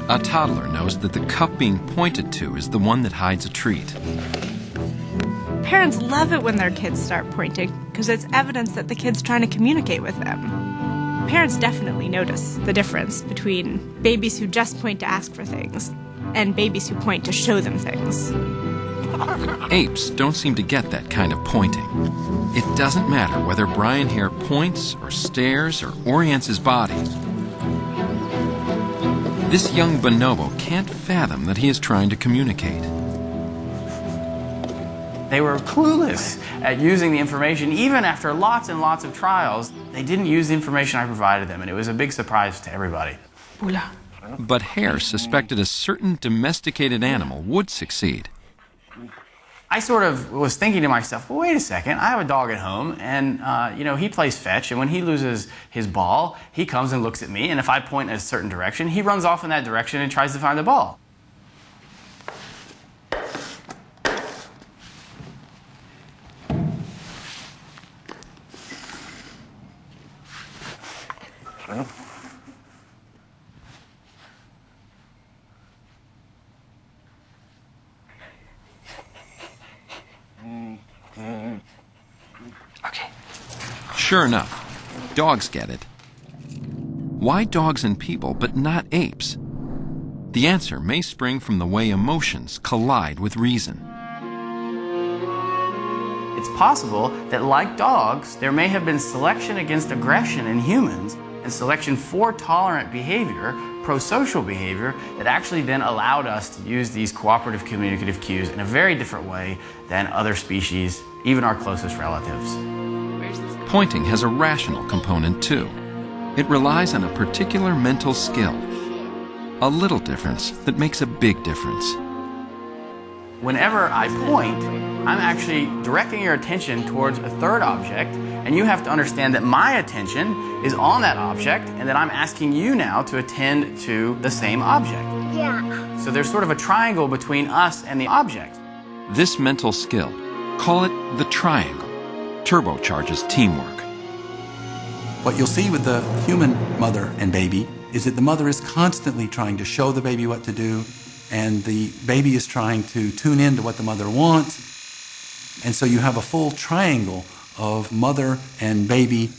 A toddler knows that the cup being pointed to is the one that hides a treat. Parents love it when their kids start pointing because it's evidence that the kid's trying to communicate with them. Parents definitely notice the difference between babies who just point to ask for things and babies who point to show them things. Apes don't seem to get that kind of pointing. It doesn't matter whether Brian Hare points or stares or orients his body. This young bonobo can't fathom that he is trying to communicate. They were clueless at using the information. Even after lots and lots of trials, they didn't use the information I provided them, and it was a big surprise to everybody. But Hare suspected a certain domesticated animal would succeed. I sort of was thinking to myself, well, wait a second, I have a dog at home, and he plays fetch, and when he loses his ball, he comes and looks at me, and if I point in a certain direction, he runs off in that direction and tries to find the ball. Okay. Sure enough, dogs get it. Why dogs and people, but not apes? The answer may spring from the way emotions collide with reason. It's possible that, like dogs, there may have been selection against aggression in humans and selection for tolerant behavior, pro-social behavior, that actually then allowed us to use these cooperative communicative cues in a very different way than other species, even our closest relatives. Pointing has a rational component too. It relies on a particular mental skill. A little difference that makes a big difference. Whenever I point, I'm actually directing your attention towards a third object, and you have to understand that my attention is on that object, and that I'm asking you now to attend to the same object. Yeah. So there's sort of a triangle between us and the object. This mental skill, call it the triangle, turbocharges teamwork. What you'll see with the human mother and baby is that the mother is constantly trying to show the baby what to do, and the baby is trying to tune in to what the mother wants. And so you have a full triangle of mother and baby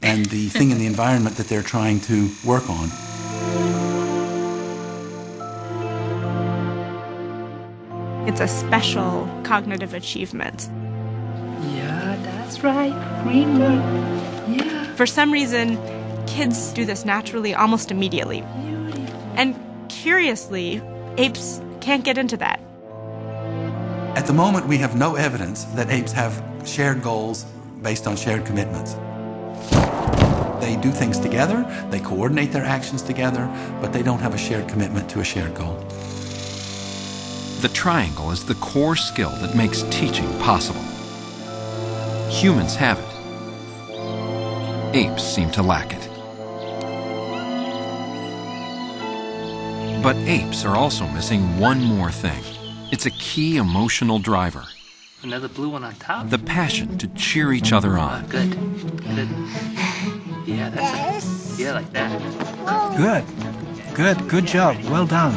and the thing in the environment that they're trying to work on. It's a special cognitive achievement. Yeah, that's right. Green one. Yeah. For some reason, kids do this naturally almost immediately. And curiously, apes can't get into that. At the moment, we have no evidence that apes have shared goals based on shared commitments. They do things together, they coordinate their actions together, but they don't have a shared commitment to a shared goal. The triangle is the core skill that makes teaching possible. Humans have it. Apes seem to lack it. But apes are also missing one more thing. It's a key emotional driver. Another blue one on top. The passion to cheer each other on. Good. Good. Yeah, that's it. Yeah, like that. Good job. Well done.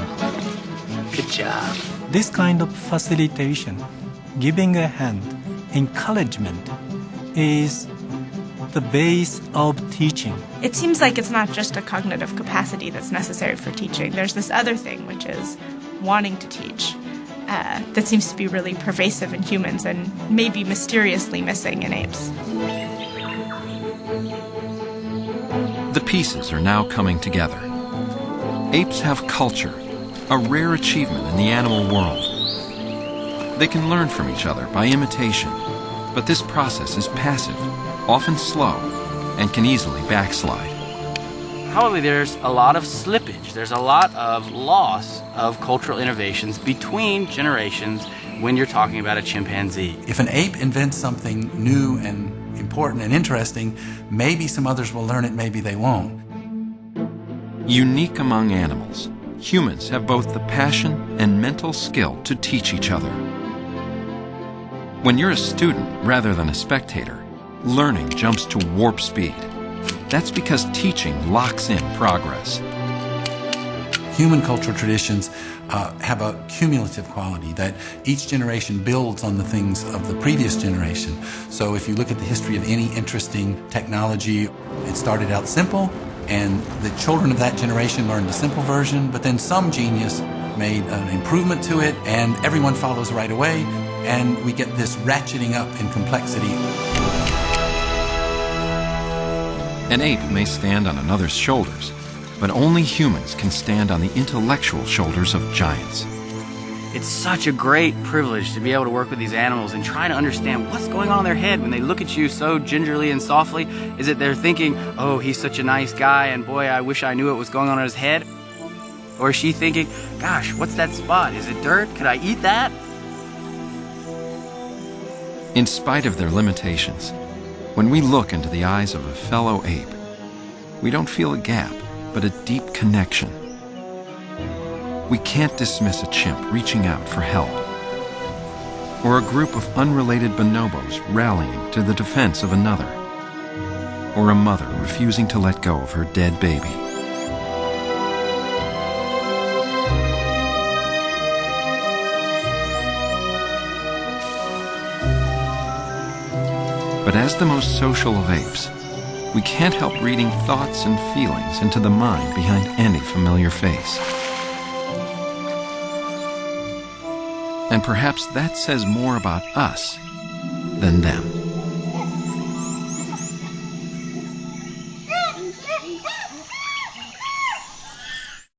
Good job. This kind of facilitation, giving a hand, encouragement, is the base of teaching. It seems like it's not just a cognitive capacity that's necessary for teaching. There's this other thing, which is wanting to teach, that seems to be really pervasive in humans and maybe mysteriously missing in apes. The pieces are now coming together. Apes have culture, a rare achievement in the animal world. They can learn from each other by imitation, but this process is passive, often slow, and can easily backslide. Probably there's a lot of slippage. There's a lot of loss of cultural innovations between generations when you're talking about a chimpanzee. If an ape invents something new and important and interesting, maybe some others will learn it, maybe they won't. Unique among animals, humans have both the passion and mental skill to teach each other. When you're a student rather than a spectator, learning jumps to warp speed. That's because teaching locks in progress. Human cultural traditions have a cumulative quality, that each generation builds on the things of the previous generation. So if you look at the history of any interesting technology, it started out simple, and the children of that generation learned the simple version, but then some genius made an improvement to it, and everyone follows right away, and we get this ratcheting up in complexity. An ape may stand on another's shoulders, but only humans can stand on the intellectual shoulders of giants. It's such a great privilege to be able to work with these animals and try to understand what's going on in their head when they look at you so gingerly and softly. Is it they're thinking, oh, he's such a nice guy, and boy, I wish I knew what was going on in his head? Or is she thinking, gosh, what's that spot? Is it dirt? Could I eat that? In spite of their limitations, when we look into the eyes of a fellow ape, we don't feel a gap, but a deep connection. We can't dismiss a chimp reaching out for help, or a group of unrelated bonobos rallying to the defense of another, or a mother refusing to let go of her dead baby. But as the most social of apes, we can't help reading thoughts and feelings into the mind behind any familiar face. And perhaps that says more about us than them.